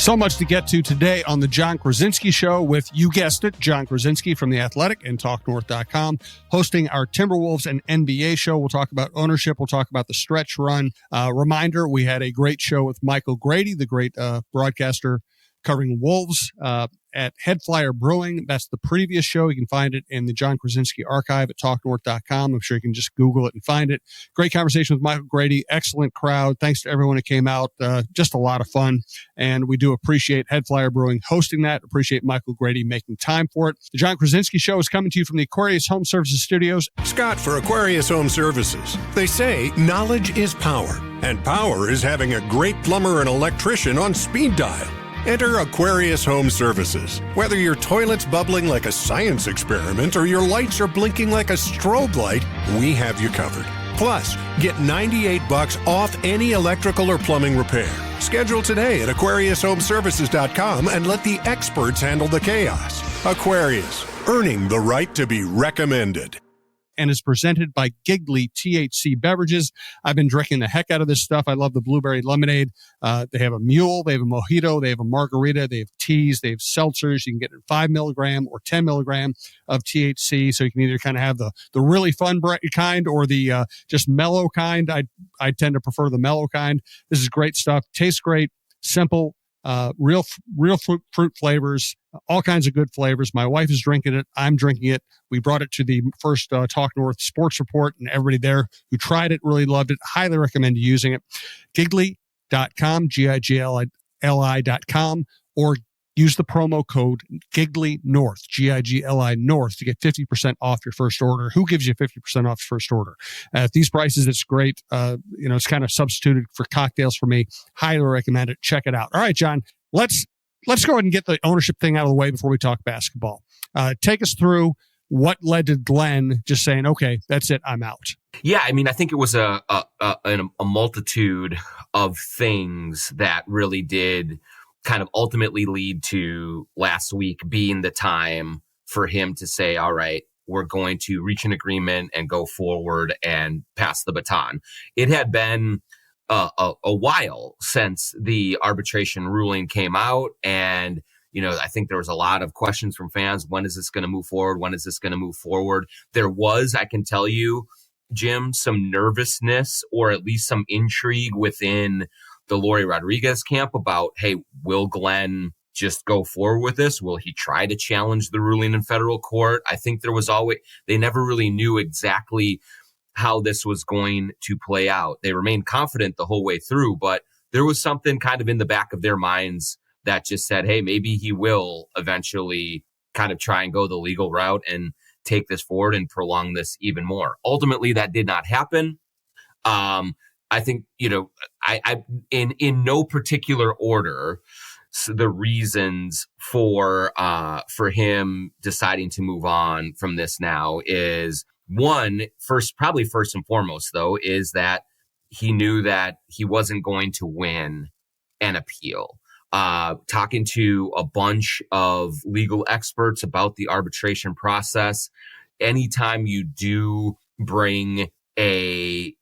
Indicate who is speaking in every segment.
Speaker 1: So much to get to today on the Jon Krawczynski Show with, you guessed it, Jon Krawczynski from The Athletic and TalkNorth.com, hosting our Timberwolves and NBA show. We'll talk about ownership. We'll talk about the stretch run. Reminder, we had a great show with Michael Grady, the great broadcaster covering Wolves at Head Flyer Brewing. That's the previous show. You can find it in the Jon Krawczynski archive at TalkNorth.com. I'm sure you can just Google it and find it. Great conversation with Michael Grady. Excellent crowd. Thanks to everyone who came out. Just a lot of fun. And we do appreciate Head Flyer Brewing hosting that. Appreciate Michael Grady making time for it. The Jon Krawczynski Show is coming to you from the Aquarius Home Services Studios.
Speaker 2: Scott for Aquarius Home Services. They say knowledge is power, and power is having a great plumber and electrician on speed dial. Enter Aquarius Home Services. Whether your toilet's bubbling like a science experiment or your lights are blinking like a strobe light, we have you covered. Plus, get $98 off any electrical or plumbing repair. Schedule today at AquariusHomeservices.com and let the experts handle the chaos. Aquarius, earning the right to be recommended.
Speaker 1: And is presented by Giggly THC Beverages. I've been drinking the heck out of this stuff. I love the blueberry lemonade. They have a mule, they have a mojito, they have a margarita, they have teas, they have seltzers. You can get 5 milligram or 10 milligram of THC. So you can either kind of have the really fun kind or the just mellow kind. I tend to prefer the mellow kind. This is great stuff. Tastes great, simple, real fruit flavors, all kinds of good flavors. My wife is drinking it. I'm drinking it. We brought it to the first Talk North Sports Report, and everybody there who tried it really loved it. Highly recommend using it. Giggly.com, Giggli.com, or use the promo code Giggly North, Gigli North, to get 50% off your first order. Who gives you 50% off your first order? At these prices, it's great. It's kind of substituted for cocktails for me. Highly recommend it. Check it out. All right, John, let's go ahead and get the ownership thing out of the way before we talk basketball. Take us through what led to Glenn just saying, okay, that's it, I'm out.
Speaker 3: Yeah, I mean, I think it was a multitude of things that really did kind of ultimately lead to last week being the time for him to say, all right, we're going to reach an agreement and go forward and pass the baton. It had been a while since the arbitration ruling came out. And, I think there was a lot of questions from fans. When is this going to move forward? When is this going to move forward? There was, I can tell you, Jim, some nervousness or at least some intrigue within the Lori Rodriguez camp about, hey, will Glenn just go forward with this? Will he try to challenge the ruling in federal court? I think they never really knew exactly how this was going to play out. They remained confident the whole way through, but there was something kind of in the back of their minds that just said, hey, maybe he will eventually kind of try and go the legal route and take this forward and prolong this even more. Ultimately, that did not happen. I think, I in no particular order, the reasons for him deciding to move on from this now is probably first and foremost, though, is that he knew that he wasn't going to win an appeal. Talking to a bunch of legal experts about the arbitration process, anytime you do bring a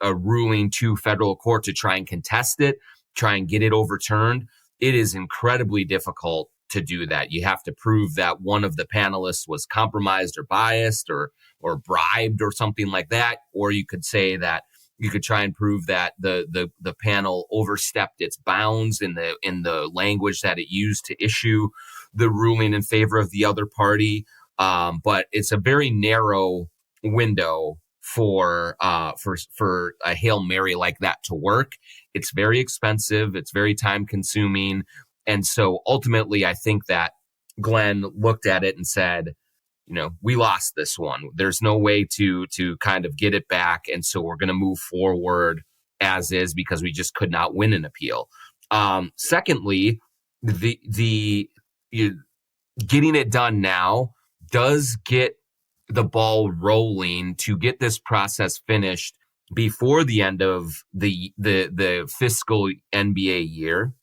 Speaker 3: ruling to federal court to try and contest it, try and get it overturned, it is incredibly difficult to do that. You have to prove that one of the panelists was compromised or biased or bribed or something like that. Or you could say that you could try and prove that the panel overstepped its bounds in the language that it used to issue the ruling in favor of the other party. But it's a very narrow window for a Hail Mary like that to work. It's very expensive. It's very time consuming. And so ultimately, I think that Glenn looked at it and said, we lost this one. There's no way to kind of get it back. And so we're going to move forward as is because we just could not win an appeal. Secondly, the getting it done now does get the ball rolling to get this process finished before the end of the fiscal NBA year.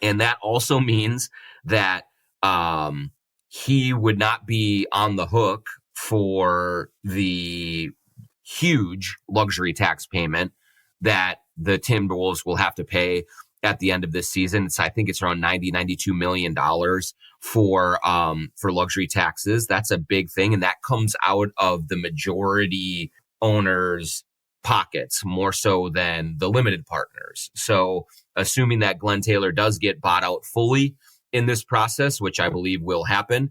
Speaker 3: And that also means that he would not be on the hook for the huge luxury tax payment that the Timberwolves will have to pay at the end of this season. I think it's around $92 million for luxury taxes. That's a big thing. And that comes out of the majority owners' pockets more so than the limited partners. So assuming that Glenn Taylor does get bought out fully in this process, which I believe will happen,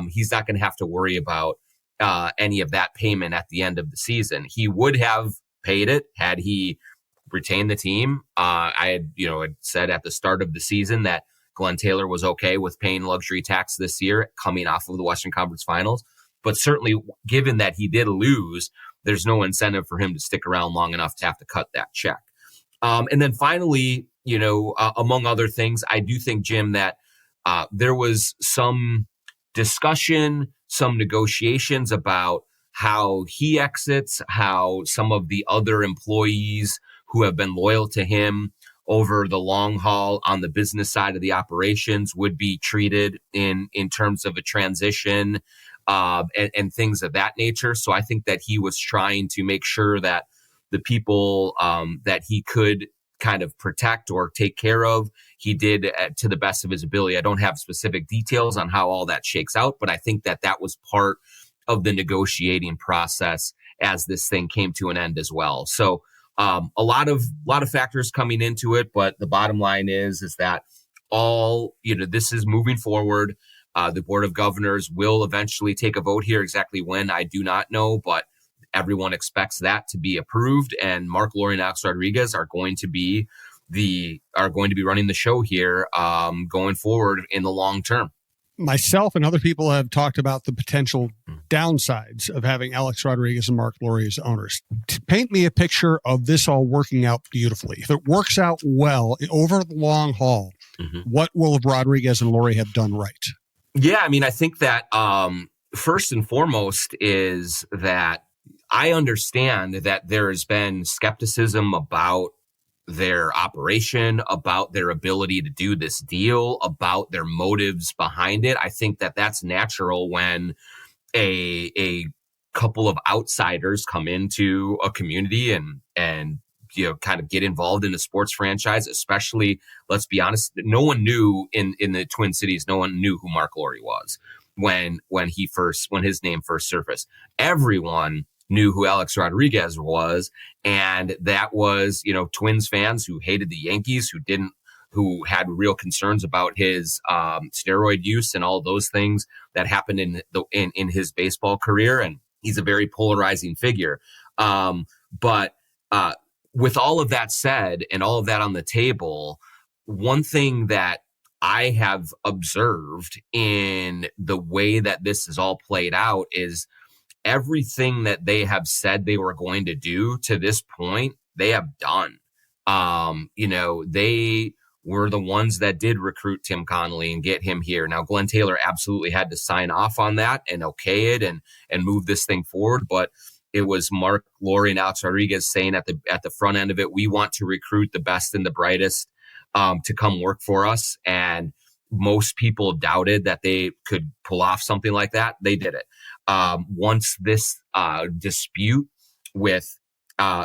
Speaker 3: he's not going to have to worry about any of that payment at the end of the season. He would have paid it had he retained the team. I had said at the start of the season that Glenn Taylor was okay with paying luxury tax this year coming off of the Western Conference Finals. But certainly, given that he did lose, there's no incentive for him to stick around long enough to have to cut that check. And then finally, among other things, I do think, Jim, that there was some discussion, some negotiations about how he exits, how some of the other employees who have been loyal to him over the long haul on the business side of the operations would be treated in terms of a transition and things of that nature. So I think that he was trying to make sure that the people that he could kind of protect or take care of, he did to the best of his ability. I don't have specific details on how all that shakes out, but I think that that was part of the negotiating process as this thing came to an end as well. So a lot of factors coming into it, but the bottom line is that this is moving forward. The Board of Governors will eventually take a vote here. Exactly when, I do not know, but everyone expects that to be approved. And Mark, Lori, and Alex Rodriguez are going to be running the show here going forward in the long term.
Speaker 1: Myself and other people have talked about the potential downsides of having Alex Rodriguez and Mark Lori as owners. To paint me a picture of this all working out beautifully. If it works out well over the long haul, what will Rodriguez and Lori have done right?
Speaker 3: Yeah, I mean, I think that first and foremost is that I understand that there has been skepticism about their operation, about their ability to do this deal, about their motives behind it. I think that that's natural when a couple of outsiders come into a community and kind of get involved in a sports franchise, especially, let's be honest, no one knew in the Twin Cities, no one knew who Mark Lori was when his name first surfaced. Everyone knew who Alex Rodriguez was. And that was, Twins fans who hated the Yankees, who had real concerns about his steroid use and all those things that happened in his baseball career. And he's a very polarizing figure. But with all of that said and all of that on the table, one thing that I have observed in the way that this is all played out is everything that they have said they were going to do to this point, they have done. They were the ones that did recruit Tim Connolly and get him here. Now, Glenn Taylor absolutely had to sign off on that and okay it and move this thing forward. But it was Mark Lori and Alex Rodriguez saying at the front end of it, we want to recruit the best and the brightest to come work for us. And most people doubted that they could pull off something like that. They did it. Once this dispute with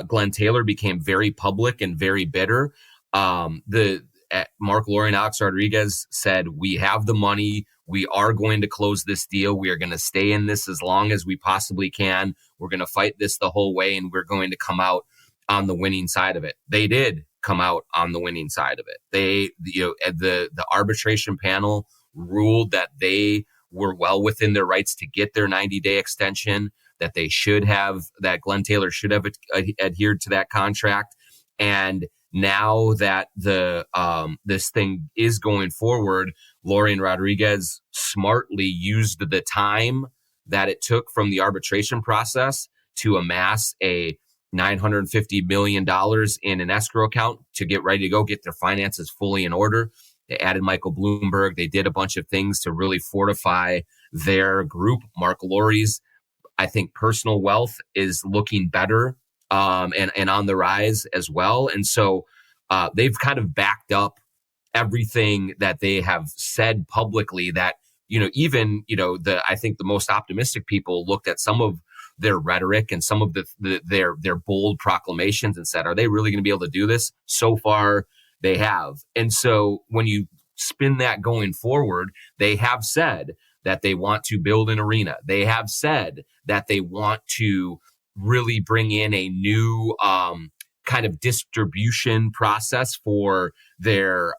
Speaker 3: Glenn Taylor became very public and very bitter, Mark Lori and Alex Rodriguez said, we have the money. We are going to close this deal. We are going to stay in this as long as we possibly can. We're going to fight this the whole way, and we're going to come out on the winning side of it. They did come out on the winning side of it. The arbitration panel ruled that they were well within their rights to get their 90-day extension, that Glenn Taylor should have adhered to that contract. And now that this thing is going forward, Lori and Rodriguez smartly used the time that it took from the arbitration process to amass a $950 million in an escrow account to get ready to go, get their finances fully in order. They added Michael Bloomberg. They did a bunch of things to really fortify their group. Mark Lori's, I think, personal wealth is looking better and on the rise as well. And so they've kind of backed up everything that they have said publicly that, I think the most optimistic people looked at some of their rhetoric and some of their bold proclamations and said, are they really going to be able to do this? So far, they have. And so when you spin that going forward, they have said that they want to build an arena. They have said that they want to really bring in a new kind of distribution process for their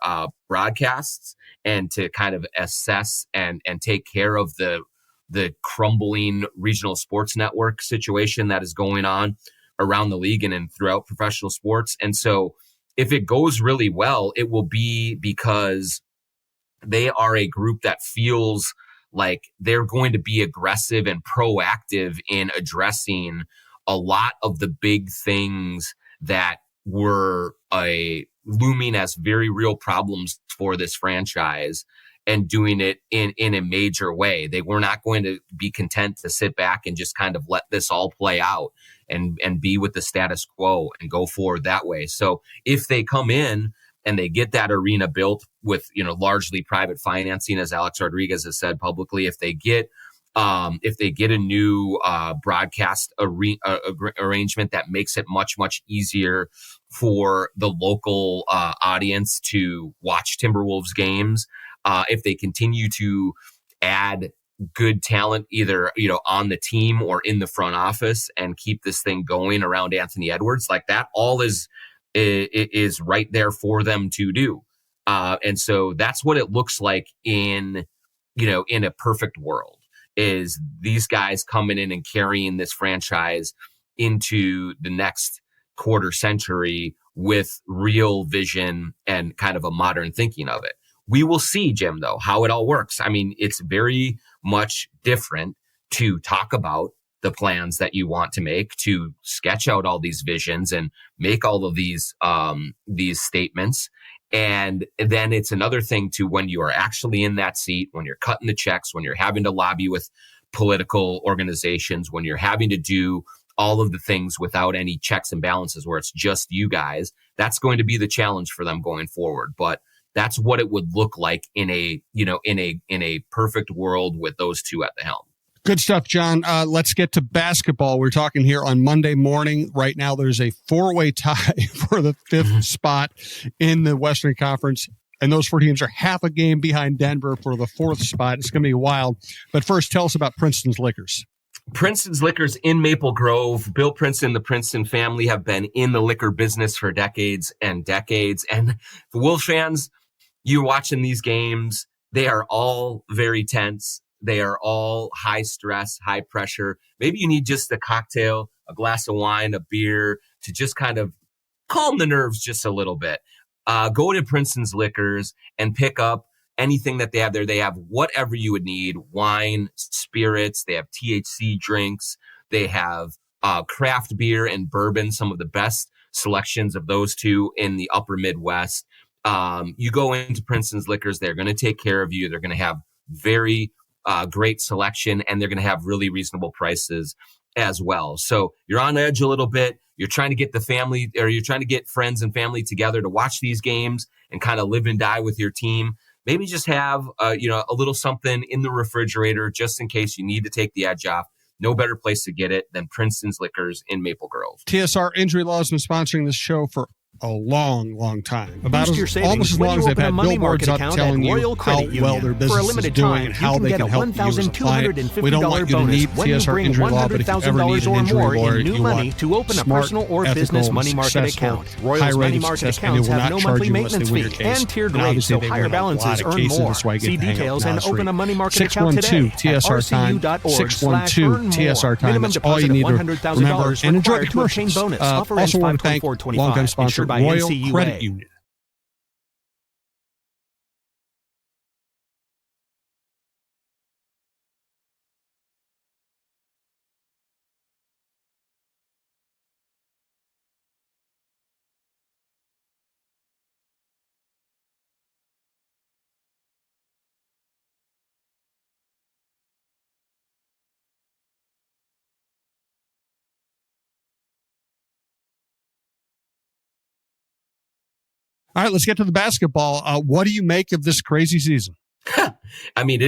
Speaker 3: broadcasts, and to kind of assess and take care of the crumbling regional sports network situation that is going on around the league and throughout professional sports. And so if it goes really well, it will be because they are a group that feels like they're going to be aggressive and proactive in addressing a lot of the big things that were looming as very real problems for this franchise, and doing it in a major way. They were not going to be content to sit back and just kind of let this all play out and be with the status quo and go forward that way. So if they come in and they get that arena built with, largely private financing, as Alex Rodriguez has said publicly, if they get a new broadcast arrangement that makes it much, much easier for the local audience to watch Timberwolves games, if they continue to add good talent either, on the team or in the front office, and keep this thing going around Anthony Edwards, like that all is right there for them to do. And so that's what it looks like in a perfect world, is these guys coming in and carrying this franchise into the next quarter century with real vision and kind of a modern thinking of it. We will see, Jim, though, how it all works. I mean, it's very much different to talk about the plans that you want to make, to sketch out all these visions and make all of these statements. And then it's another thing to when you are actually in that seat, when you're cutting the checks, when you're having to lobby with political organizations, when you're having to do all of the things without any checks and balances, where it's just you guys. That's going to be the challenge for them going forward. But that's what it would look like in a perfect world with those two at the helm.
Speaker 1: Good stuff, John. Let's get to basketball. We're talking here on Monday morning. Right now, there's a 4-way tie for the 5th spot in the Western Conference. And those 4 teams are half a game behind Denver for the 4th spot. It's going to be wild. But first, tell us about Princeton's Liquors.
Speaker 3: Princeton's Liquors in Maple Grove. Bill Princeton, the Princeton family have been in the liquor business for decades and decades. And for Wolves fans, you're watching these games. They are all very tense. They are all high stress, high pressure. Maybe you need just a cocktail, a glass of wine, a beer to just kind of calm the nerves just a little bit. Go to Princeton's Liquors and pick up anything that they have there. They have whatever you would need: wine, spirits. They have THC drinks. They have craft beer and bourbon, some of the best selections of those two in the upper Midwest. You go into Princeton's Liquors, they're going to take care of you. They're going to have very great selection, and they're going to have really reasonable prices as well. So you're on edge a little bit. You're trying to get the family, or you're trying to get friends and family together to watch these games and kind of live and die with your team. Maybe just have a little something in the refrigerator just in case you need to take the edge off. No better place to get it than Princeton's Liquors in Maple Grove.
Speaker 1: TSR Injury Law has been sponsoring this show for a long time. About
Speaker 4: Boost your savings
Speaker 1: almost as long as they've had billboards up telling you how well their business is doing and how they can help you as a client. We don't want you to need TSR Injury Law, but if you ever need an injury lawyer, you want
Speaker 4: to open a personal or business money market account. Royal's money market accounts have no monthly maintenance fee and tiered rates, so higher balances earn more. See details and open a money market account today at rcu.org/earn
Speaker 1: 612 TSR time. That's all you need to remember and enjoy the commercials. Also want to thank longtime sponsor Royal Credit Union. All right, let's get to the basketball. What do you make of this crazy season?
Speaker 3: I mean,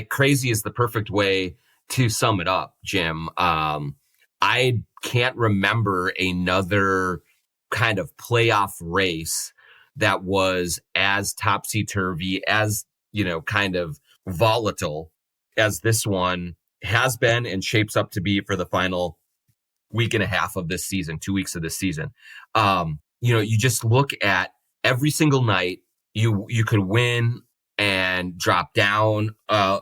Speaker 3: crazy is the perfect way to sum it up, Jim. I can't remember another kind of playoff race that was as topsy-turvy, as, kind of volatile as this one has been and shapes up to be for the final week and a half of this season, 2 weeks of this season. You just look at every single night, you could win and drop down.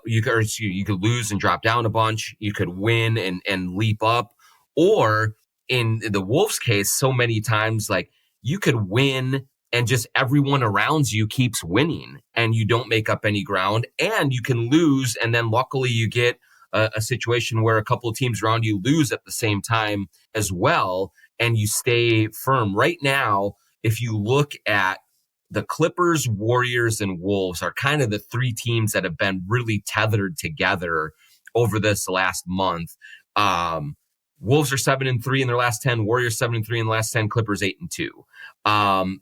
Speaker 3: You could lose and drop down a bunch. You could win and leap up. Or in the Wolves case, so many times, like, you could win and just everyone around you keeps winning and you don't make up any ground, and you can lose. And then luckily you get a situation where a couple of teams around you lose at the same time as well, and you stay firm. Right now, if you look at the Clippers, Warriors, and Wolves are kind of the three teams that have been really tethered together over this last month. Wolves are 7-3 in their last 10, Warriors 7-3 in the last 10, Clippers 8-2.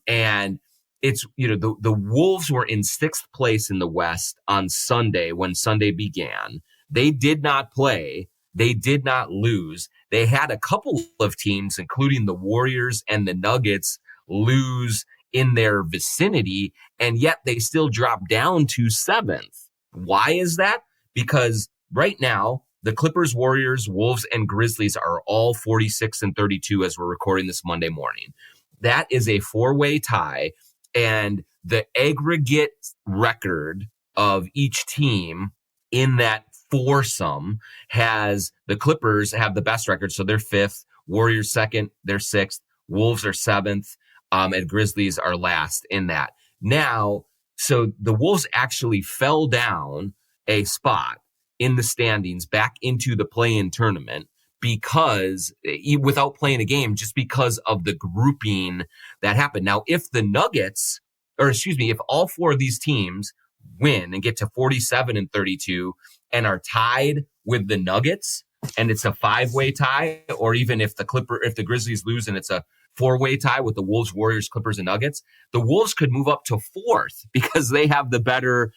Speaker 3: And it's, the Wolves were in 6th place in the West on Sunday when Sunday began. They did not play. They did not lose. They had a couple of teams, including the Warriors and the Nuggets, lose in their vicinity, and yet they still dropped down to 7th. Why is that? Because right now, the Clippers, Warriors, Wolves, and Grizzlies are all 46-32 as we're recording this Monday morning. That is a 4-way tie, and the aggregate record of each team in that foursome has the Clippers have the best record, so they're 5th, Warriors 2nd, they're 6th, Wolves are 7th, and Grizzlies are last in that. Now, so the Wolves actually fell down a spot in the standings back into the play-in tournament because without playing a game, just because of the grouping that happened. Now, if if all four of these teams win and get to 47-32 and are tied with the Nuggets, and it's a 5-way tie, or even if the Grizzlies lose and it's a 4-way tie with the Wolves, Warriors, Clippers, and Nuggets, the Wolves could move up to 4th because they have the better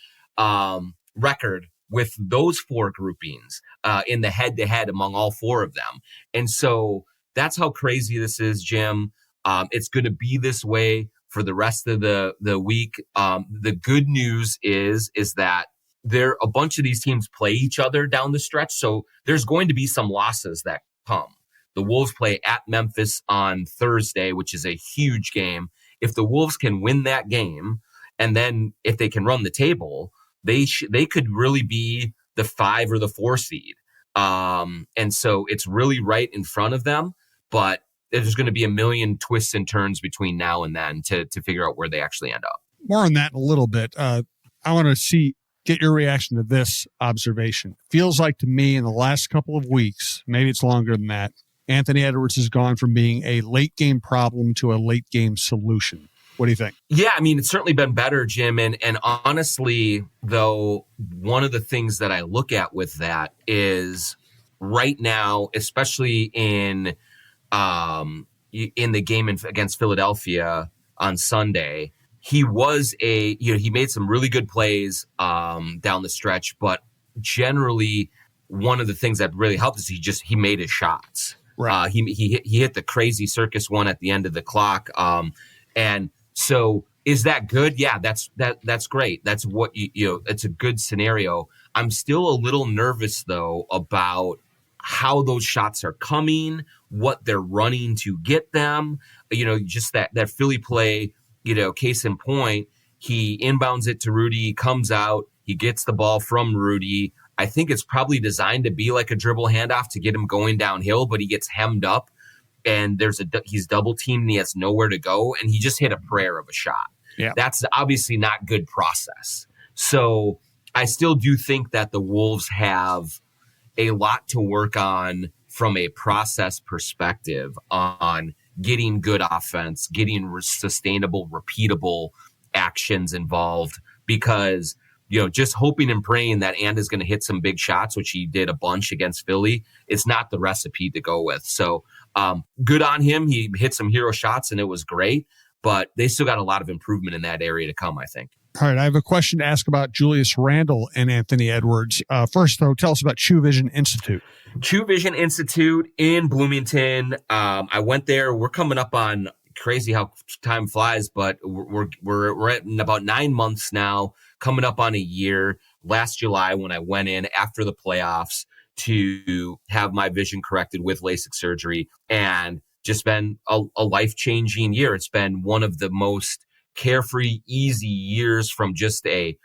Speaker 3: record with those 4 groupings in the head-to-head among all 4 of them. And so that's how crazy this is, Jim. It's going to be this way for the rest of the week. The good news is that a bunch of these teams play each other down the stretch, so there's going to be some losses that come. The Wolves play at Memphis on Thursday, which is a huge game. If the Wolves can win that game, and then if they can run the table, they could really be the 5 or the 4 seed. And so it's really right in front of them, but there's going to be a million twists and turns between now and then to figure out where they actually end up.
Speaker 1: More on that in a little bit. I want to get your reaction to this observation. Feels like to me in the last couple of weeks, maybe it's longer than that, Anthony Edwards has gone from being a late game problem to a late game solution. What do you think? Yeah,
Speaker 3: I mean, it's certainly been better, Jim. And honestly, though, one of the things that I look at with that is right now, especially in the game against Philadelphia on Sunday, he made some really good plays down the stretch, but generally one of the things that really helped is he made his shots. Right. He hit the crazy circus one at the end of the clock. And so is that good? Yeah, that's great. That's what it's a good scenario. I'm still a little nervous though about how those shots are coming, what they're running to get them. Just that Philly play, case in point, he inbounds it to Rudy, comes out, he gets the ball from Rudy. I think it's probably designed to be like a dribble handoff to get him going downhill, but he gets hemmed up and he's double teamed and he has nowhere to go. And he just hit a prayer of a shot. Yeah. That's obviously not good process. So I still do think that the Wolves have a lot to work on from a process perspective on getting good offense, getting sustainable, repeatable actions involved, because just hoping and praying that Anda's going to hit some big shots, which he did a bunch against Philly, is not the recipe to go with. So good on him. He hit some hero shots and it was great, but they still got a lot of improvement in that area to come, I think.
Speaker 1: All right, I have a question to ask about Julius Randle and Anthony Edwards. First, though, tell us about True Vision Institute.
Speaker 3: True Vision Institute in Bloomington. I went there. We're coming up on crazy how time flies, but we're at about 9 months now, coming up on a year. Last July, when I went in after the playoffs to have my vision corrected with LASIK surgery, and just been a life-changing year. It's been one of the most carefree, easy years from just a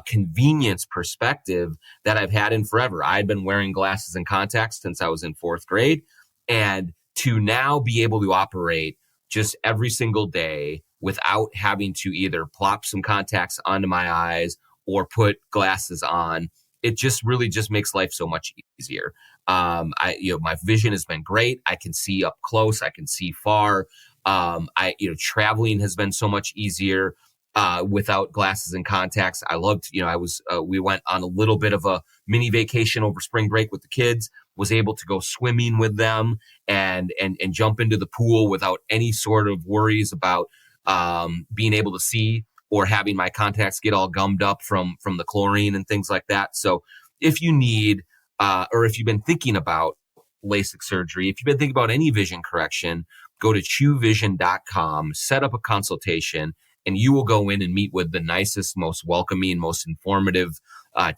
Speaker 3: convenience perspective that I've had in forever. I'd been wearing glasses and contacts since I was in 4th grade, and to now be able to operate just every single day without having to either plop some contacts onto my eyes or put glasses on, it just really just makes life so much easier. My vision has been great. I can see up close. I can see far. Traveling has been so much easier without glasses and contacts. I loved, we went on a little bit of a mini vacation over spring break with the kids, was able to go swimming with them and jump into the pool without any sort of worries about being able to see or having my contacts get all gummed up from the chlorine and things like that. So if you need, or if you've been thinking about LASIK surgery, if you've been thinking about any vision correction, go to chewvision.com, set up a consultation, and you will go in and meet with the nicest, most welcoming, most informative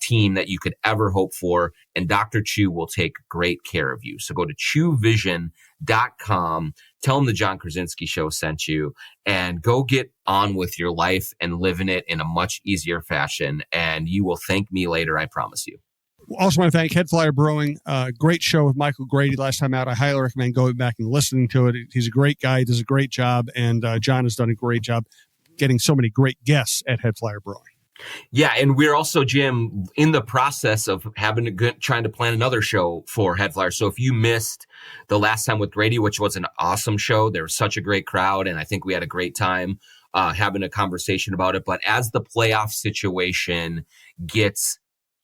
Speaker 3: team that you could ever hope for. And Dr. Chew will take great care of you. So go to chewvision.com, tell them the Jon Krawczynski Show sent you, and go get on with your life and living it in a much easier fashion. And you will thank me later, I promise you.
Speaker 1: Also want to thank Head Flyer Brewing. Great show with Michael Grady last time out. I highly recommend going back and listening to it. He's a great guy. He does a great job. And Jon has done a great job getting so many great guests at Head Flyer Brewing.
Speaker 3: Yeah, and we're also, Jim, in the process of trying to plan another show for Head Flyer. So if you missed the last time with Grady, which was an awesome show, there was such a great crowd, and I think we had a great time having a conversation about it. But as the playoff situation gets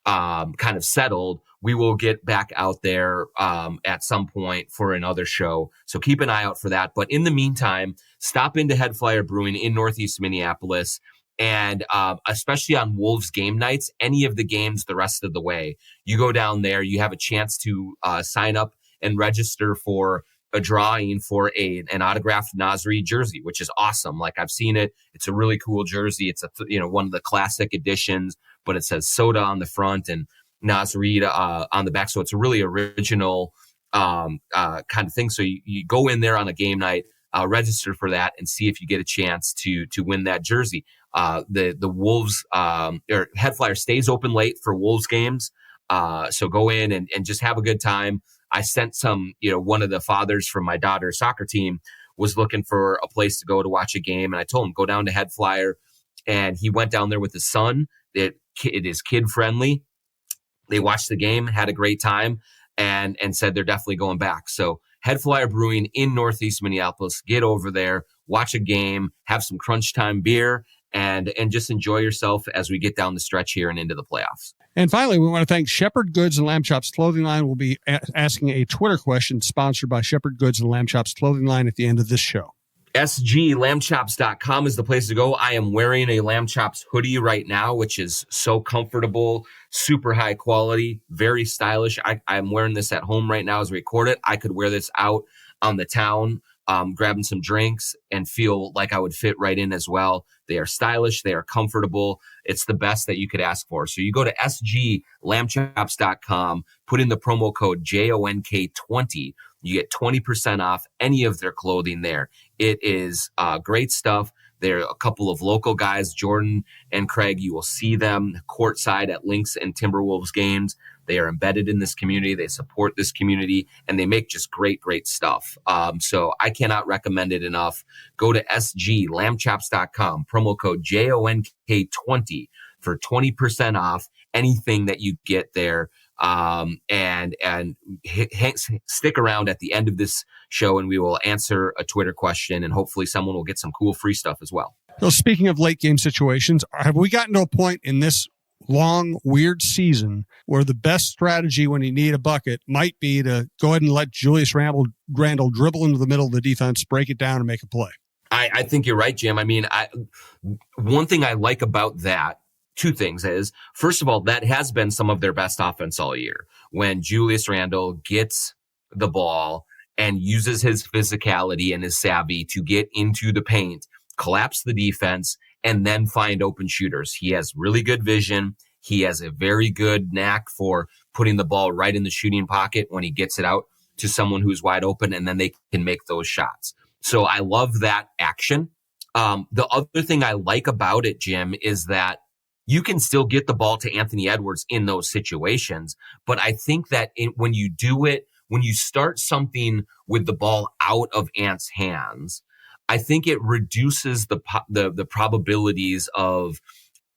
Speaker 3: kind of settled, we will get back out there at some point for another show. So keep an eye out for that. But in the meantime, stop into Head Flyer Brewing in Northeast Minneapolis. And especially on Wolves game nights, any of the games the rest of the way, you go down there, you have a chance to sign up and register for a drawing for an autographed Nasri jersey, which is awesome. Like, I've seen it. It's a really cool jersey. It's one of the classic editions, but it says Soda on the front and Nasri on the back. So it's a really original kind of thing. So you go in there on a game night, register for that, and see if you get a chance to win that jersey. The Wolves or Head Flyer stays open late for Wolves games. So go in and just have a good time. I sent one of the fathers from my daughter's soccer team was looking for a place to go to watch a game. And I told him, go down to Head Flyer. And he went down there with his son. It is kid friendly. They watched the game, had a great time, and said they're definitely going back. So Head Flyer Brewing in Northeast Minneapolis, get over there, watch a game, have some crunch time beer, and just enjoy yourself as we get down the stretch here and into the playoffs.
Speaker 1: And finally, we want to thank Shepherd Goods and Lamb Chops Clothing Line. We'll be asking a Twitter question sponsored by Shepherd Goods and Lamb Chops Clothing Line at the end of this show.
Speaker 3: SGLambchops.com is the place to go. I am wearing a Lamb Chops hoodie right now, which is so comfortable, super high quality, very stylish. I'm wearing this at home right now as we record it. I could wear this out on the town, grabbing some drinks, and feel like I would fit right in as well. They are stylish. They are comfortable. It's the best that you could ask for. So you go to sglambchops.com, put in the promo code JONK20. You get 20% off any of their clothing there. It is great stuff. There are a couple of local guys, Jordan and Craig. You will see them courtside at Lynx and Timberwolves games. They are embedded in this community. They support this community, and they make just great, great stuff. So I cannot recommend it enough. Go to sglambchops.com, promo code JONK20 for 20% off anything that you get there. And stick around at the end of this show, and we will answer a Twitter question, and hopefully someone will get some cool free stuff as well.
Speaker 1: So speaking of late game situations, have we gotten to a point in this long, weird season where the best strategy when you need a bucket might be to go ahead and let Julius Randle dribble into the middle of the defense, break it down, and make a play?
Speaker 3: I think you're right, Jim. I mean, one thing I like about that, two things is, first of all, that has been some of their best offense all year. When Julius Randle gets the ball and uses his physicality and his savvy to get into the paint, collapse the defense, and then find open shooters. He has really good vision. He has a very good knack for putting the ball right in the shooting pocket when he gets it out to someone who's wide open, and then they can make those shots. So I love that action. The other thing I like about it, Jim, is that you can still get the ball to Anthony Edwards in those situations. But I think that when you do it, when you start something with the ball out of Ant's hands, I think it reduces the probabilities of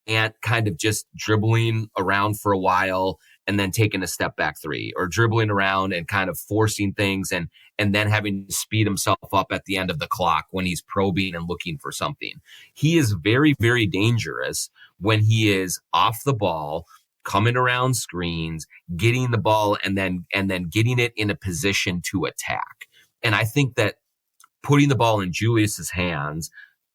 Speaker 3: Ant kind of just dribbling around for a while and then taking a step back three, or dribbling around and kind of forcing things and then having to speed himself up at the end of the clock when he's probing and looking for something. He is very, very dangerous when he is off the ball, coming around screens, getting the ball and then getting it in a position to attack. And I think that putting the ball in Julius's hands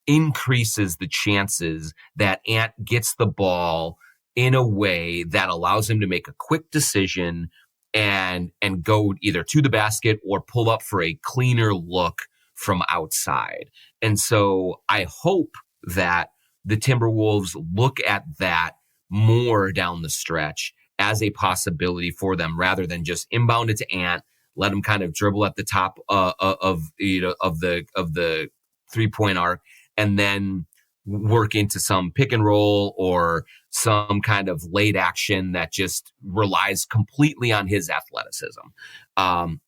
Speaker 3: increases the chances that Ant gets the ball in a way that allows him to make a quick decision and go either to the basket or pull up for a cleaner look from outside. And so I hope that the Timberwolves look at that more down the stretch as a possibility for them, rather than just inbound it to Ant, let him kind of dribble at the top of the 3-point arc, and then work into some pick and roll or some kind of late action that just relies completely on his athleticism.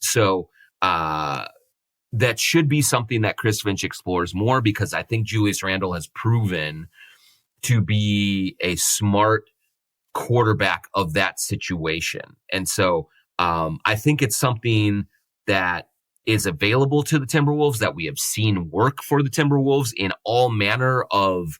Speaker 3: So that should be something that Chris Finch explores more, because I think Julius Randle has proven to be a smart quarterback of that situation. And so I think it's something that is available to the Timberwolves, that we have seen work for the Timberwolves in all manner of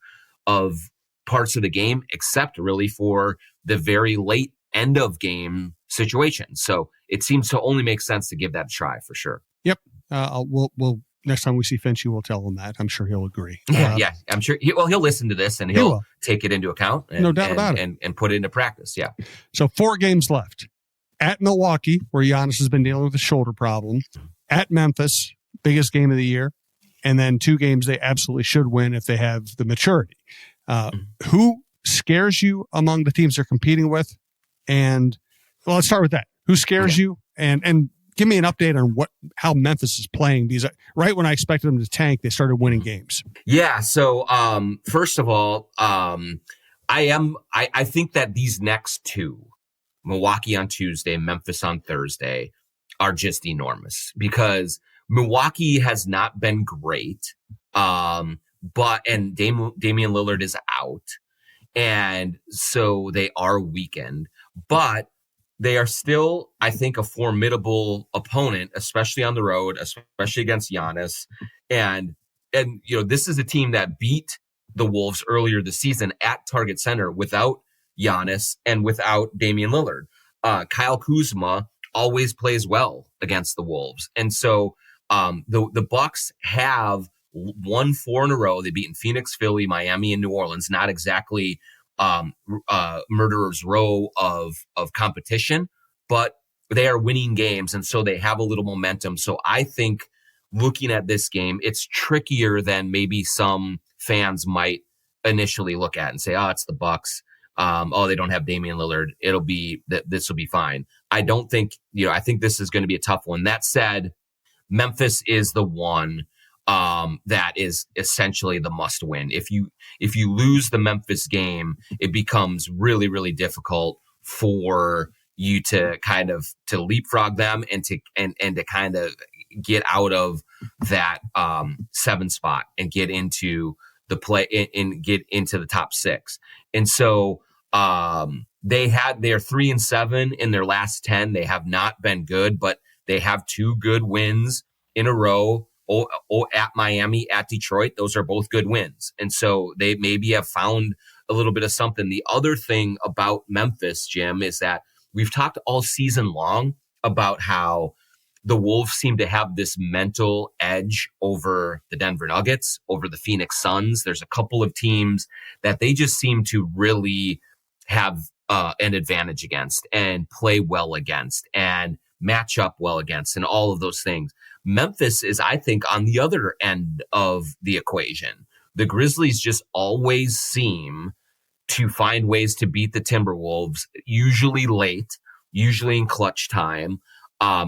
Speaker 3: parts of the game, except really for the very late end of game situation. So it seems to only make sense to give that a try for sure.
Speaker 1: Yep. We'll next time we see Finch, we'll tell him that. I'm sure he'll agree.
Speaker 3: Yeah, I'm sure. He'll listen to this and he'll take it into account. And,
Speaker 1: no doubt about it.
Speaker 3: And put it into practice. Yeah.
Speaker 1: So 4 games left. At Milwaukee, where Giannis has been dealing with a shoulder problem. At Memphis, biggest game of the year. And then 2 games they absolutely should win if they have the maturity. Who scares you among the teams they're competing with? And well, let's start with that. Who scares you? And give me an update on how Memphis is playing, because right when I expected them to tank, they started winning games.
Speaker 3: Yeah. So first of all, I think that these next 2, Milwaukee on Tuesday, Memphis on Thursday, are just enormous, because Milwaukee has not been great. Damian Lillard is out. And so they are weakened, but they are still, I think, a formidable opponent, especially on the road, especially against Giannis. And this is a team that beat the Wolves earlier this season at Target Center without Giannis and without Damian Lillard. Kyle Kuzma always plays well against the Wolves. And so the Bucks have won 4 in a row. They've beaten Phoenix, Philly, Miami, and New Orleans. Not exactly murderer's row of competition, but they are winning games. And so they have a little momentum. So I think looking at this game, it's trickier than maybe some fans might initially look at and say, oh, it's the Bucks. They don't have Damian Lillard. This will be fine. I don't think, I think this is going to be a tough one. That said, Memphis is the one that is essentially the must win. If you lose the Memphis game, it becomes really, really difficult for you to kind of to leapfrog them and to kind of get out of that 7 spot and get into the play and get into the top 6. And so they are 3-7 in their last 10. They have not been good, but they have 2 good wins in a row. At Miami, at Detroit, those are both good wins. And so they maybe have found a little bit of something. The other thing about Memphis, Jim, is that we've talked all season long about how the Wolves seem to have this mental edge over the Denver Nuggets, over the Phoenix Suns. There's a couple of teams that they just seem to really have an advantage against and play well against. And match up well against and all of those things. Memphis is, I think, on the other end of the equation. The Grizzlies just always seem to find ways to beat the Timberwolves, usually late, usually in clutch time,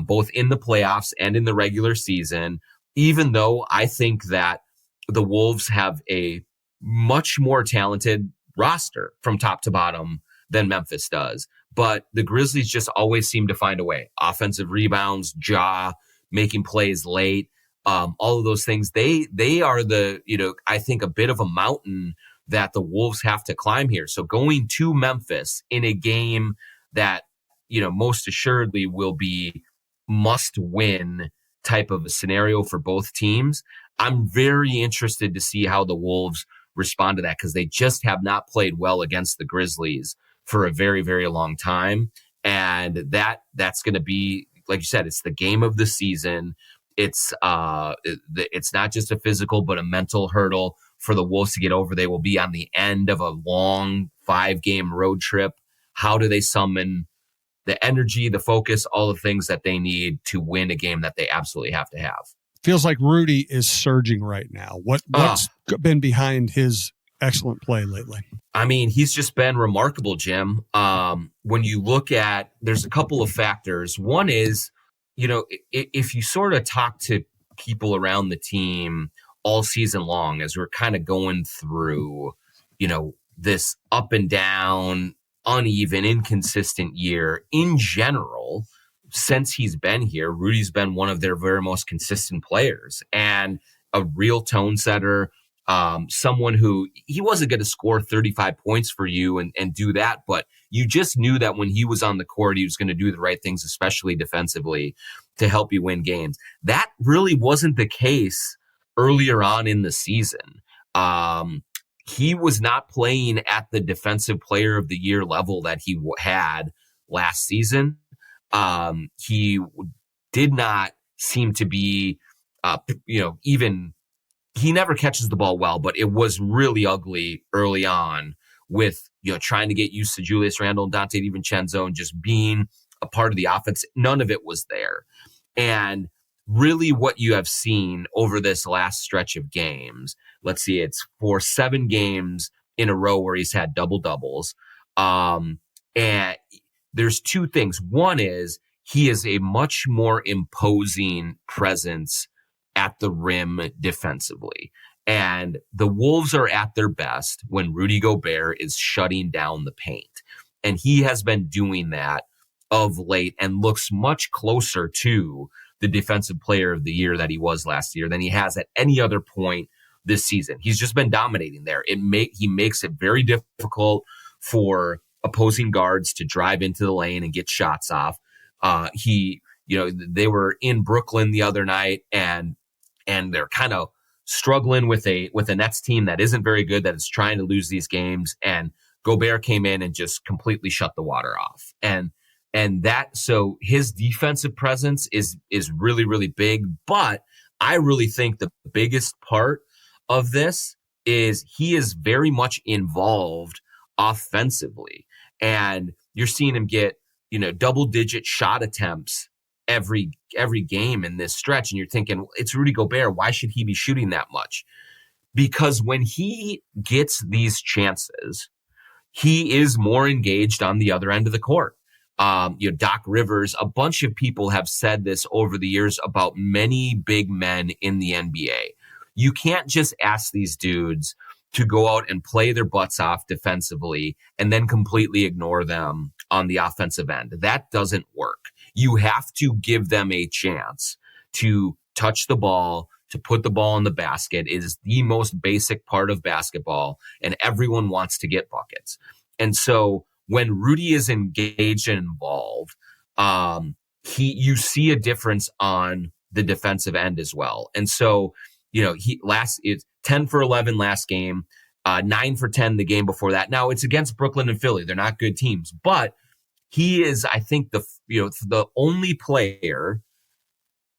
Speaker 3: both in the playoffs and in the regular season, even though I think that the Wolves have a much more talented roster from top to bottom than Memphis does. But the Grizzlies just always seem to find a way. Offensive rebounds, making plays late, all of those things. They are I think a bit of a mountain that the Wolves have to climb here. So going to Memphis in a game that, most assuredly will be must win type of a scenario for both teams. I'm very interested to see how the Wolves respond to that, because they just have not played well against the Grizzlies for a very, very long time. And that's going to be, like you said, it's the game of the season. It's not just a physical, but a mental hurdle for the Wolves to get over. They will be on the end of a long 5-game road trip. How do they summon the energy, the focus, all the things that they need to win a game that they absolutely have to have?
Speaker 1: Feels like Rudy is surging right now. What's been behind his excellent play lately?
Speaker 3: I mean, he's just been remarkable, Jim. When you look at, there's a couple of factors. One is, if you sort of talk to people around the team all season long, as we're kind of going through, this up and down, uneven, inconsistent year in general, since he's been here, Rudy's been one of their very most consistent players and a real tone setter. Someone who, he wasn't going to score 35 points for you and do that, but you just knew that when he was on the court, he was going to do the right things, especially defensively, to help you win games. That really wasn't the case earlier on in the season. He was not playing at the defensive player of the year level that he had last season. He did not seem to be, he never catches the ball well, but it was really ugly early on with, trying to get used to Julius Randle and Dante DiVincenzo and just being a part of the offense. None of it was there. And really what you have seen over this last stretch of games, let's see, it's for 7 games in a row where he's had double doubles. And there's 2 things. One is he is a much more imposing presence at the rim defensively. And the Wolves are at their best when Rudy Gobert is shutting down the paint. And he has been doing that of late and looks much closer to the defensive player of the year that he was last year than he has at any other point this season. He's just been dominating there. He makes it very difficult for opposing guards to drive into the lane and get shots off. They were in Brooklyn the other night and they're kind of struggling with a Nets team that isn't very good, that is trying to lose these games. And Gobert came in and just completely shut the water off. So his defensive presence is really, really big. But I really think the biggest part of this is he is very much involved offensively. And you're seeing him get, double-digit shot attempts every game in this stretch. And you're thinking, it's Rudy Gobert. Why should he be shooting that much? Because when he gets these chances, he is more engaged on the other end of the court. Doc Rivers, a bunch of people have said this over the years about many big men in the NBA. You can't just ask these dudes to go out and play their butts off defensively and then completely ignore them on the offensive end. That doesn't work. You have to give them a chance to touch the ball, to put the ball in the basket. It is the most basic part of basketball, and everyone wants to get buckets. And so when Rudy is engaged and involved, you see a difference on the defensive end as well. And so, it's 10 for 11 last game, 9 for 10 the game before that. Now it's against Brooklyn and Philly. They're not good teams, but he is, I think, the only player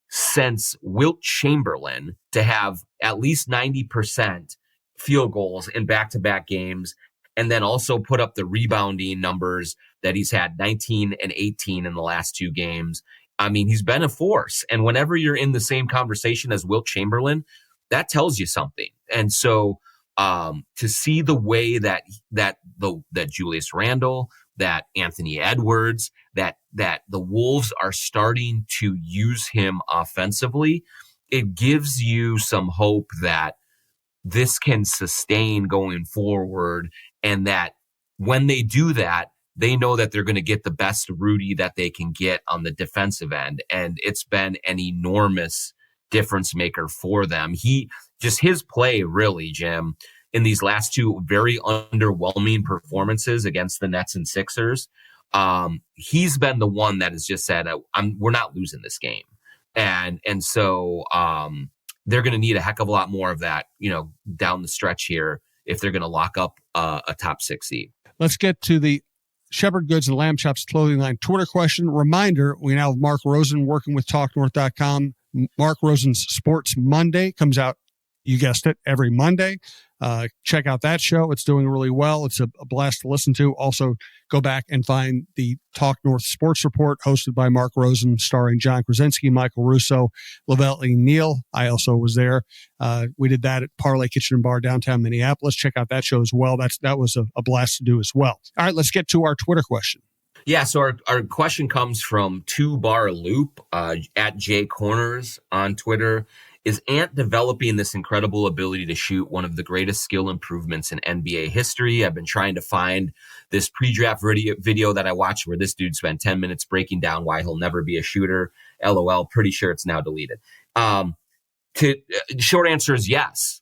Speaker 3: since Wilt Chamberlain to have at least 90% field goals in back-to-back games, and then also put up the rebounding numbers that he's had, 19 and 18 in the last 2 games I mean, he's been a force. And whenever you're in the same conversation as Wilt Chamberlain, that tells you something. And so to see the way that Julius Randle, that Anthony Edwards, that the Wolves are starting to use him offensively, it gives you some hope that this can sustain going forward, and that when they do that, they know that they're going to get the best Rudy that they can get on the defensive end. And it's been an enormous difference maker for them. His play really, Jim, in these last two very underwhelming performances against the Nets and Sixers, he's been the one that has just said, we're not losing this game. And so they're going to need a heck of a lot more of that, down the stretch here if they're going to lock up a top 6 seed.
Speaker 1: Let's get to the Shepherd Goods and Lamb Chops clothing line Twitter question. Reminder, we now have Mark Rosen working with TalkNorth.com. Mark Rosen's Sports Monday comes out, you guessed it, every Monday. Check out that show. It's doing really well. It's a blast to listen to. Also, go back and find the Talk North Sports Report hosted by Mark Rosen, starring Jon Krawczynski, Michael Russo, Lavelle E. Neal. I also was there. We did that at Parlay Kitchen and Bar downtown Minneapolis. Check out that show as well. That was a blast to do as well. All right, let's get to our Twitter question.
Speaker 3: Yeah, so our question comes from 2-Bar Loop at J Corners on Twitter. Is Ant developing this incredible ability to shoot, one of the greatest skill improvements in NBA history? I've been trying to find this pre-draft video that I watched where this dude spent 10 minutes breaking down why he'll never be a shooter. LOL, pretty sure it's now deleted. Short answer is yes.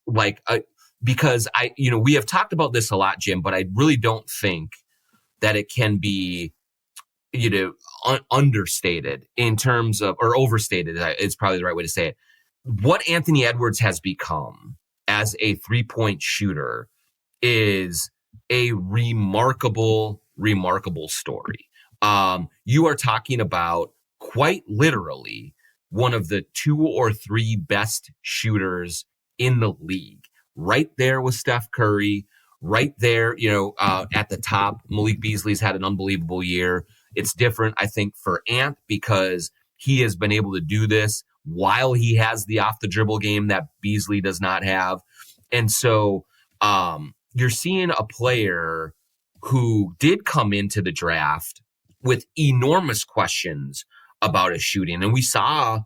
Speaker 3: Because we have talked about this a lot, Jim, but I really don't think that it can be, understated in terms of, or overstated is probably the right way to say it. What Anthony Edwards has become as a 3-point shooter is a remarkable story. You are talking about quite literally one of the 2 or 3 best shooters in the league. Right there with Steph Curry, right there, at the top. Malik Beasley's had an unbelievable year. It's different, I think, for Ant because he has been able to do this while he has the off the dribble game that Beasley does not have. And so you're seeing a player who did come into the draft with enormous questions about his shooting. And we saw,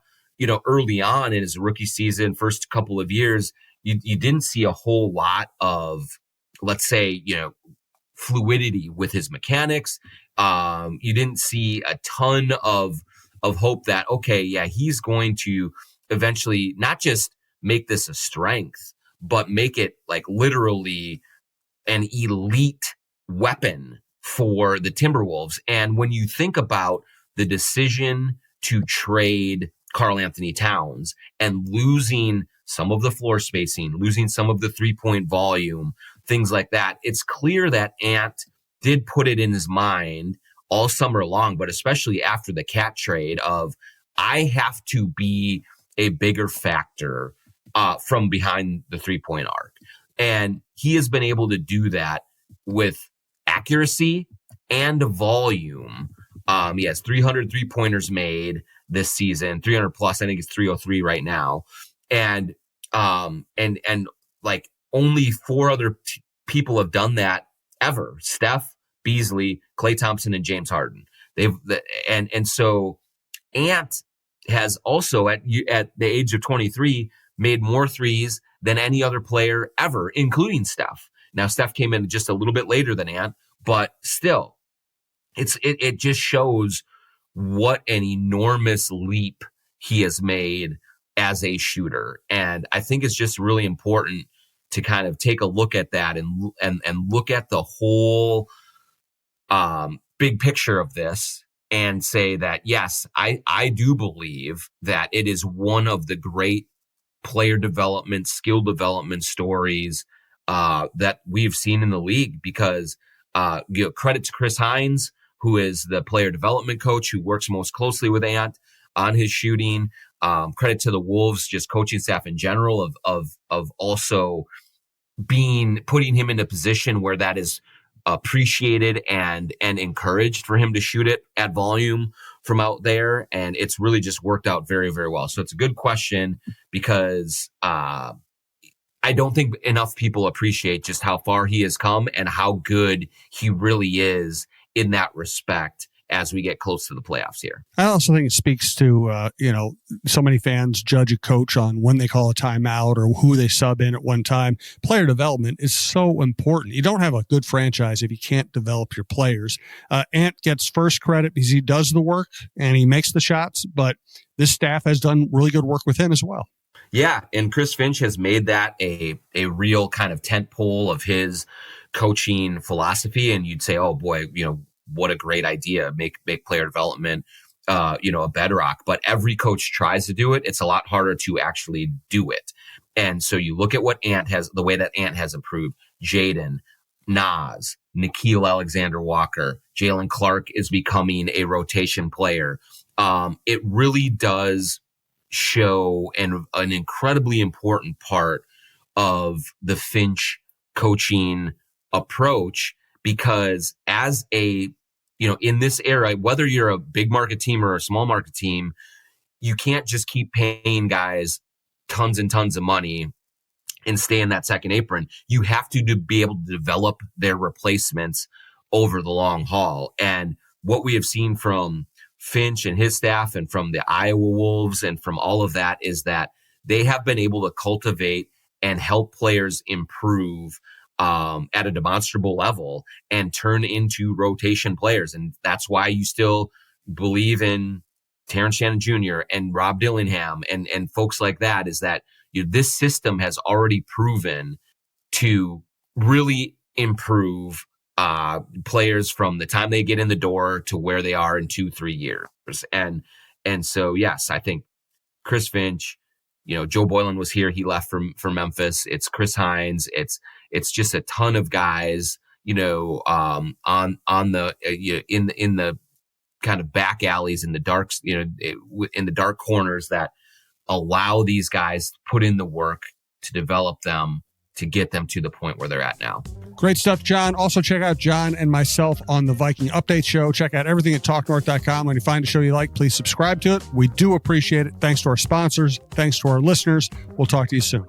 Speaker 3: early on in his rookie season, first couple of years, you didn't see a whole lot of, let's say, fluidity with his mechanics. You didn't see a ton of hope that, okay, yeah, he's going to eventually not just make this a strength, but make it like literally an elite weapon for the Timberwolves. And when you think about the decision to trade Karl Anthony Towns and losing some of the floor spacing, losing some of the 3-point volume, things like that, it's clear that Ant did put it in his mind all summer long, but especially after the Cat trade of, I have to be a bigger factor from behind the 3-point arc. And he has been able to do that with accuracy and volume. He has 300 3-pointers made this season, 300 plus. I think it's 303 right now. And like only 4 other people have done that ever. Steph, Beasley, Klay Thompson, and James Harden. So Ant has also at the age of 23 made more threes than any other player ever, including Steph. Now Steph came in just a little bit later than Ant, but still, it just shows what an enormous leap he has made as a shooter. And I think it's just really important to kind of take a look at that and look at the whole big picture of this and say that, yes, I do believe that it is one of the great player development, skill development stories that we've seen in the league because credit to Chris Hines, who is the player development coach who works most closely with Ant on his shooting. Credit to the Wolves, just coaching staff in general of also putting him in a position where that is appreciated and encouraged for him to shoot it at volume from out there. And it's really just worked out very, very well. So it's a good question because I don't think enough people appreciate just how far he has come and how good he really is in that respect as we get close to the playoffs here.
Speaker 1: I also think it speaks to, so many fans judge a coach on when they call a timeout or who they sub in at one time. Player development is so important. You don't have a good franchise if you can't develop your players. Ant gets first credit because he does the work and he makes the shots, but this staff has done really good work with him as well.
Speaker 3: Yeah, and Chris Finch has made that a real kind of tentpole of his coaching philosophy, and you'd say, oh boy, what a great idea, make player development, a bedrock. But every coach tries to do it. It's a lot harder to actually do it. And so you look at what the way that Ant has improved. Jaden, Nas, Nickeil Alexander-Walker, Jalen Clark is becoming a rotation player. It really does show an incredibly important part of the Finch coaching approach, because as in this era, whether you're a big market team or a small market team, you can't just keep paying guys tons and tons of money and stay in that second apron. You have to be able to develop their replacements over the long haul. And what we have seen from Finch and his staff and from the Iowa Wolves and from all of that is that they have been able to cultivate and help players improve at a demonstrable level and turn into rotation players. And that's why you still believe in Terrence Shannon Jr. and Rob Dillingham and folks like that, is that this system has already proven to really improve players from the time they get in the door to where they are in 2-3 years. And so, yes, I think Chris Finch, Joe Boylan was here. He left for Memphis. It's Chris Hines. It's just a ton of guys, on the, in the kind of back alleys, in the darks, in the dark corners that allow these guys to put in the work to develop them, to get them to the point where they're at now.
Speaker 1: Great stuff, John. Also, check out John and myself on the Viking Update Show. Check out everything at TalkNorth.com. When you find a show you like, please subscribe to it. We do appreciate it. Thanks to our sponsors. Thanks to our listeners. We'll talk to you soon.